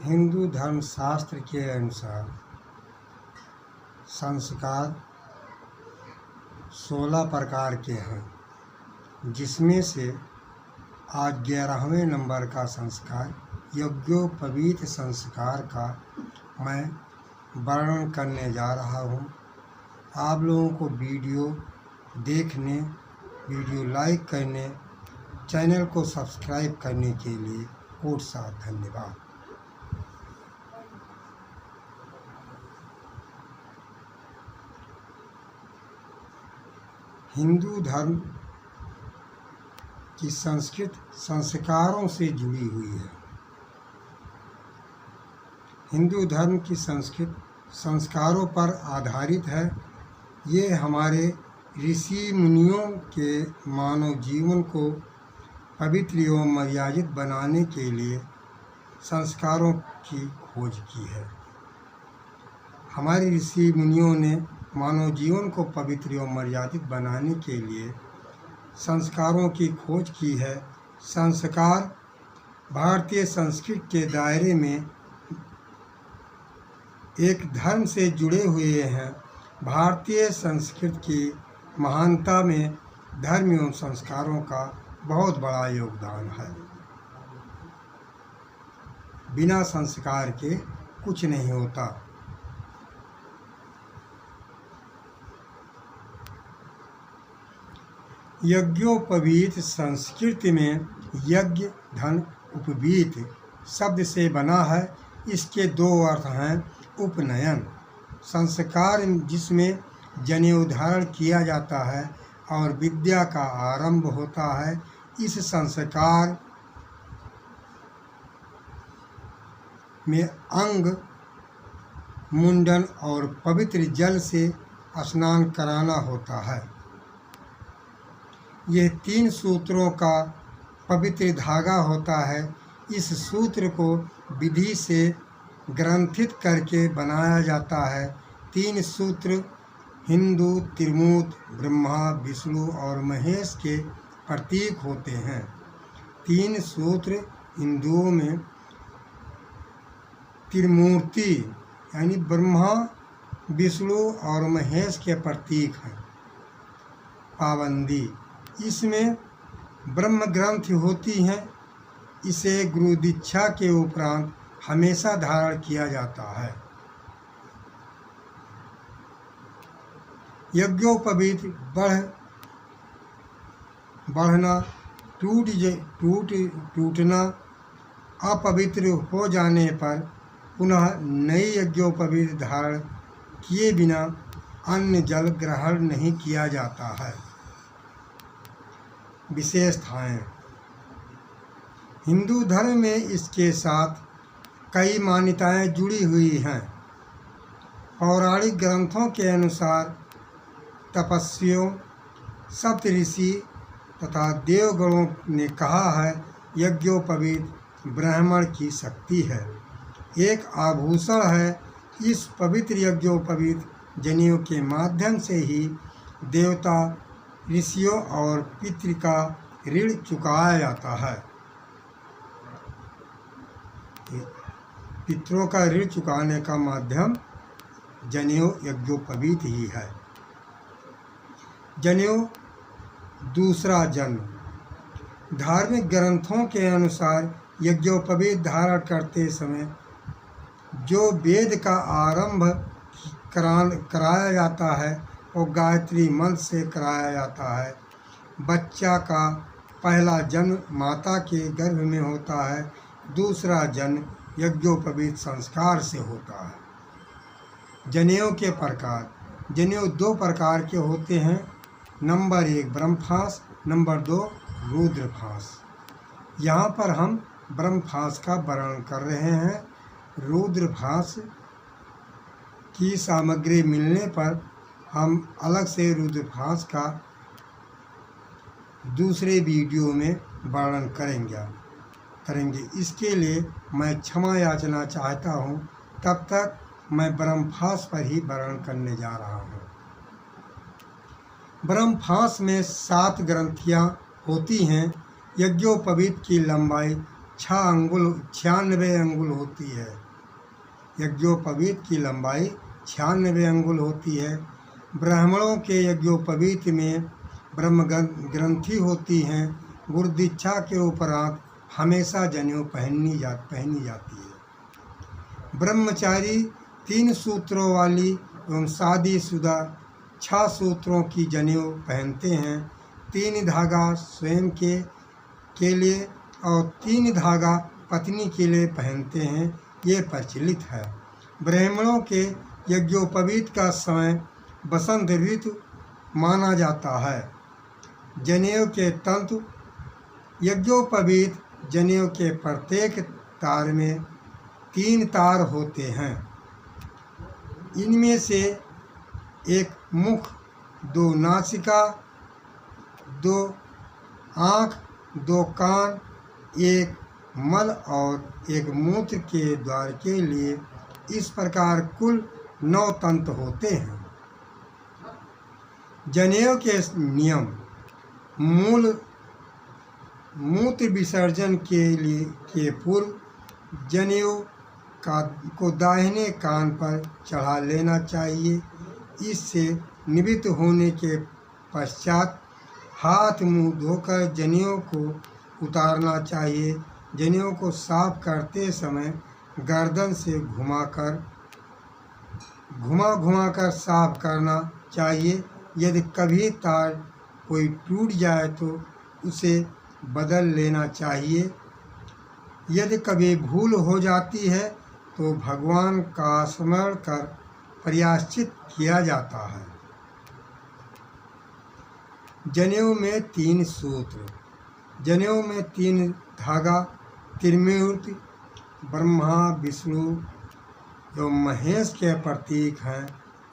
हिंदू धर्म शास्त्र के अनुसार संस्कार 16 प्रकार के हैं, जिसमें से आज 11वें नंबर का संस्कार यज्ञोपवीत संस्कार का मैं वर्णन करने जा रहा हूँ। आप लोगों को वीडियो देखने, वीडियो लाइक करने, चैनल को सब्सक्राइब करने के लिए कोट साथ धन्यवाद। हिंदू धर्म की संस्कृति संस्कारों से जुड़ी हुई है। हिंदू धर्म की संस्कृति संस्कारों पर आधारित है। ये हमारे ऋषि मुनियों के मानव जीवन को पवित्र एवं मर्यादित बनाने के लिए संस्कारों की खोज की है। हमारे ऋषि मुनियों ने मानव जीवन को पवित्र एवं मर्यादित बनाने के लिए संस्कारों की खोज की है। संस्कार भारतीय संस्कृति के दायरे में एक धर्म से जुड़े हुए हैं। भारतीय संस्कृति की महानता में धर्म एवं संस्कारों का बहुत बड़ा योगदान है। बिना संस्कार के कुछ नहीं होता। यज्ञोपवीत संस्कृति में यज्ञ धन उपवीत शब्द से बना है। इसके दो अर्थ हैं। उपनयन संस्कार जिसमें जनेऊ धारण किया जाता है और विद्या का आरंभ होता है। इस संस्कार में अंग मुंडन और पवित्र जल से स्नान कराना होता है। यह 3 सूत्रों का पवित्र धागा होता है। इस सूत्र को विधि से ग्रंथित करके बनाया जाता है। 3 सूत्र हिंदू त्रिमूर्त ब्रह्मा विष्णु और महेश के प्रतीक होते हैं। 3 सूत्र हिंदुओं में त्रिमूर्ति यानी ब्रह्मा विष्णु और महेश के प्रतीक हैं। पाबंदी इसमें ब्रह्म ग्रंथि होती हैं। इसे गुरु दीक्षा के उपरांत हमेशा धारण किया जाता है। यज्ञोपवीत बढ़ना टूटना अपवित्र हो जाने पर पुनः नई यज्ञोपवीत धारण किए बिना अन्न जल ग्रहण नहीं किया जाता है। विशेषताएं हिंदू धर्म में इसके साथ कई मान्यताएं जुड़ी हुई हैं। पौराणिक ग्रंथों के अनुसार तपस्वियों सप्तऋषि तथा देवगणों ने कहा है यज्ञोपवीत ब्राह्मण की शक्ति है, एक आभूषण है। इस पवित्र यज्ञोपवीत जनेऊ के माध्यम से ही देवता ऋषियों और पितृ का ऋण चुकाया जाता है। पितरों का ऋण चुकाने का माध्यम जनेऊ यज्ञोपवीत ही है। जनेऊ दूसरा जन्म धार्मिक ग्रंथों के अनुसार यज्ञोपवीत धारण करते समय जो वेद का आरंभ कराया जाता है वो गायत्री मंत्र से कराया जाता है। बच्चा का पहला जन्म माता के गर्भ में होता है। दूसरा जन्म यज्ञोपवीत संस्कार से होता है। जनेऊ के प्रकार जनेऊ 2 प्रकार के होते हैं। नंबर 1 ब्रह्मफास, नंबर 2 रुद्रफास। यहाँ पर हम ब्रह्मफास का वर्णन कर रहे हैं। रुद्रफास की सामग्री मिलने पर हम अलग से रुद्रफास का दूसरे वीडियो में वर्णन करेंगे। इसके लिए मैं क्षमा याचना चाहता हूँ। तब तक मैं ब्रह्मफास पर ही वर्णन करने जा रहा हूँ। ब्रह्मफास में 7 ग्रंथियाँ होती हैं। यज्ञोपवीत की लंबाई 96 अंगुल होती है। यज्ञोपवीत की लंबाई 96 अंगुल होती है। ब्राह्मणों के यज्ञोपवीत में ब्रह्म ग्रंथि होती हैं। गुरु दीक्षा के उपरांत हमेशा जनेऊ पहनी जाती है। ब्रह्मचारी 3 सूत्रों वाली एवं शादीशुदा 6 सूत्रों की जनेऊ पहनते हैं। 3 धागा स्वयं के लिए और 3 धागा पत्नी के लिए पहनते हैं, ये प्रचलित है। ब्राह्मणों के यज्ञोपवीत का समय बसंत ऋतु माना जाता है। जनेऊ के तंतु। यज्ञोपवीत जनेऊ के प्रत्येक तार में 3 तार होते हैं। इनमें से एक मुख, 2 नासिका, 2 आँख, 2 कान, 1 मल और 1 मूत्र के द्वार के लिए इस प्रकार कुल 9 तंत्र होते हैं। जनेऊ के नियम। मूत्र विसर्जन के पूर्व जनेऊ को दाहिने कान पर चढ़ा लेना चाहिए। इससे निवृत्त होने के पश्चात हाथ मुंह धोकर जनेऊ को उतारना चाहिए। जनेऊ को साफ करते समय गर्दन से घुमा कर साफ करना चाहिए। यदि कभी तार कोई टूट जाए तो उसे बदल लेना चाहिए। यदि कभी भूल हो जाती है तो भगवान का स्मरण कर प्रायश्चित किया जाता है। जनेऊ में 3 सूत्र। जनेऊ में 3 धागा त्रिमूर्ति ब्रह्मा, विष्णु एवं महेश के प्रतीक हैं,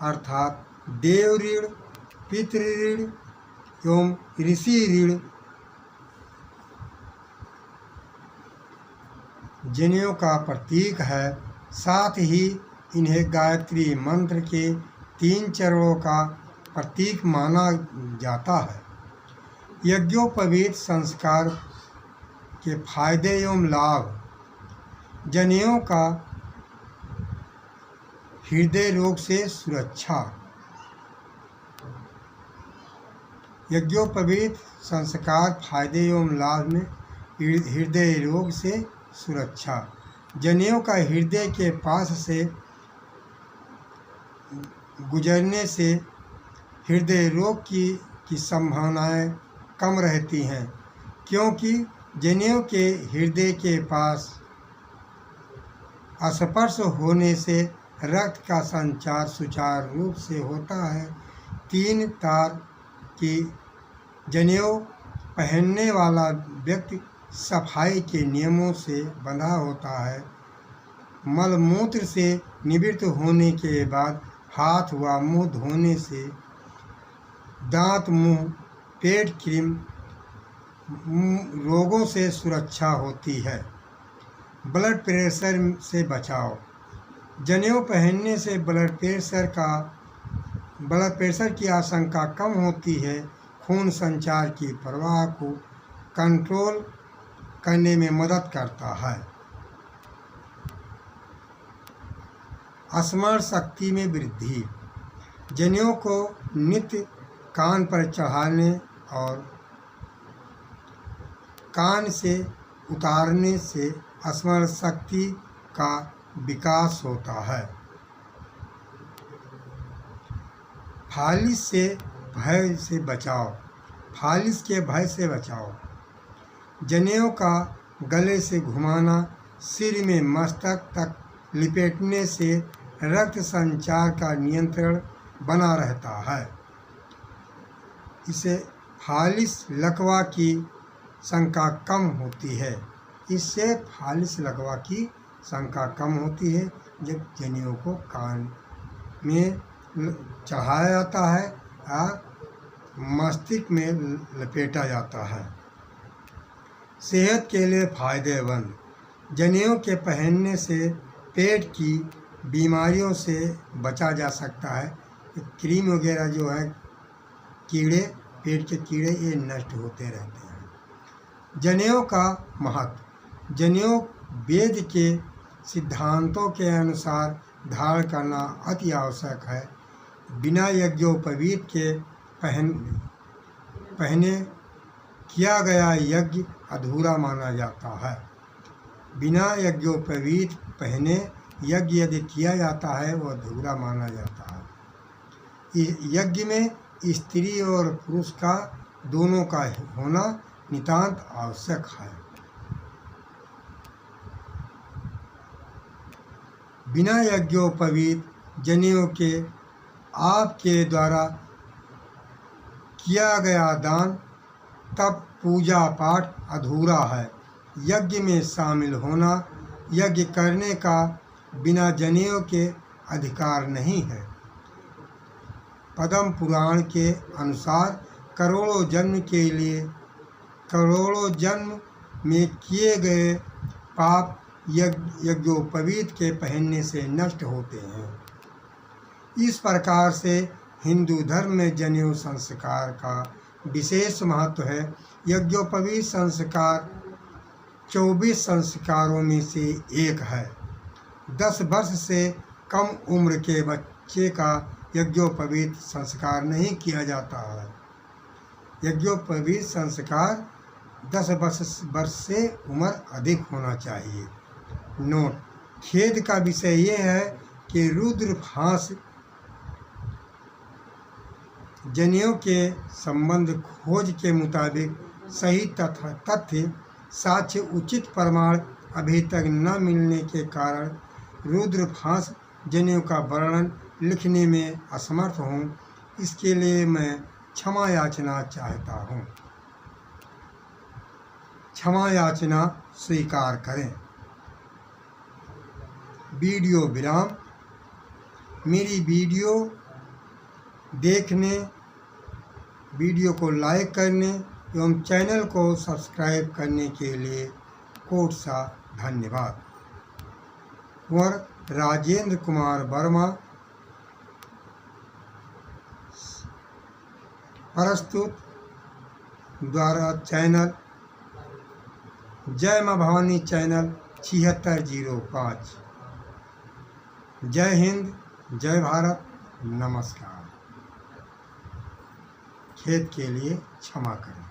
अर्थात देव ऋण, पितृ ऋण एवं ऋषि ऋण। जनेऊ का प्रतीक है। साथ ही इन्हें गायत्री मंत्र के 3 चरणों का प्रतीक माना जाता है। यज्ञोपवीत संस्कार के फायदे एवं लाभ। जनेऊ का हृदय रोग से सुरक्षा। यज्ञोपवीत संस्कार फायदे एवं लाभ में हृदय रोग से सुरक्षा। जनेऊ का हृदय के पास से गुजरने से हृदय रोग की संभावनाएं कम रहती हैं, क्योंकि जनेऊ के हृदय के पास स्पर्श होने से रक्त का संचार सुचारू रूप से होता है। 3 तार की जनेऊ पहनने वाला व्यक्ति सफाई के नियमों से बंधा होता है। मलमूत्र से निवृत्त होने के बाद हाथ व मुंह धोने से दांत, मुंह, पेट कीड़े रोगों से सुरक्षा होती है। ब्लड प्रेशर से बचाव। जनेऊ पहनने से ब्लड प्रेशर की आशंका कम होती है। खून संचार की प्रवाह को कंट्रोल करने में मदद करता है। स्मरण शक्ति में वृद्धि। जनेऊ को नित्य कान पर चढ़ाने और कान से उतारने से स्मरण शक्ति का विकास होता है। फालिस के भय से बचाओ। जनेऊ का गले से घुमाना, सिर में मस्तक तक लिपेटने से रक्त संचार का नियंत्रण बना रहता है। इसे फालिस लकवा की शंका कम होती है। इससे फालिस लकवा की शंका कम होती है जब जनेऊ को कान में चढ़ाया जाता है या मस्तिष्क में लपेटा जाता है। सेहत के लिए फायदेमंद। जनेऊ के पहनने से पेट की बीमारियों से बचा जा सकता है। क्रीम वगैरह जो है, कीड़े, पेट के कीड़े, ये नष्ट होते रहते हैं। जनेऊ का महत्व। जनेऊ वेद के सिद्धांतों के अनुसार धारण करना अति आवश्यक है। बिना यज्ञोपवीत के पहने किया गया यज्ञ अधूरा माना जाता है। बिना यज्ञोपवीत पहने यज्ञ यदि किया जाता है वह अधूरा माना जाता है। यज्ञ में स्त्री और पुरुष का दोनों का होना नितांत आवश्यक है। बिना यज्ञोपवीत जनेऊ के आपके द्वारा किया गया दान तब पूजा पाठ अधूरा है। यज्ञ में शामिल होना यज्ञ करने का बिना जनेऊ के अधिकार नहीं है। पद्म पुराण के अनुसार करोड़ों जन्म में किए गए पाप यज्ञोपवीत के पहनने से नष्ट होते हैं। इस प्रकार से हिंदू धर्म में जनेऊ संस्कार का विशेष महत्व है। यज्ञोपवीत संस्कार 24 संस्कारों में से एक है। 10 वर्ष से कम उम्र के बच्चे का यज्ञोपवीत संस्कार नहीं किया जाता है। यज्ञोपवीत संस्कार 10 वर्ष से उम्र अधिक होना चाहिए। नोट: खेद का विषय ये है कि रुद्र फांस जनेऊ के संबंध खोज के मुताबिक सही तथ्य साक्ष्य उचित प्रमाण अभी तक न मिलने के कारण रुद्र फांस जनेऊ का वर्णन लिखने में असमर्थ हूँ। इसके लिए मैं क्षमा याचना चाहता हूँ। क्षमा याचना स्वीकार करें। वीडियो विराम। मेरी वीडियो देखने, वीडियो को लाइक करने एवं चैनल को सब्सक्राइब करने के लिए कोट सा धन्यवाद। कुंवर राजेंद्र कुमार वर्मा, प्रस्तुत द्वारा चैनल जय माँ भवानी चैनल 7605। जय हिंद, जय भारत, नमस्कार। खेद के लिए क्षमा करें।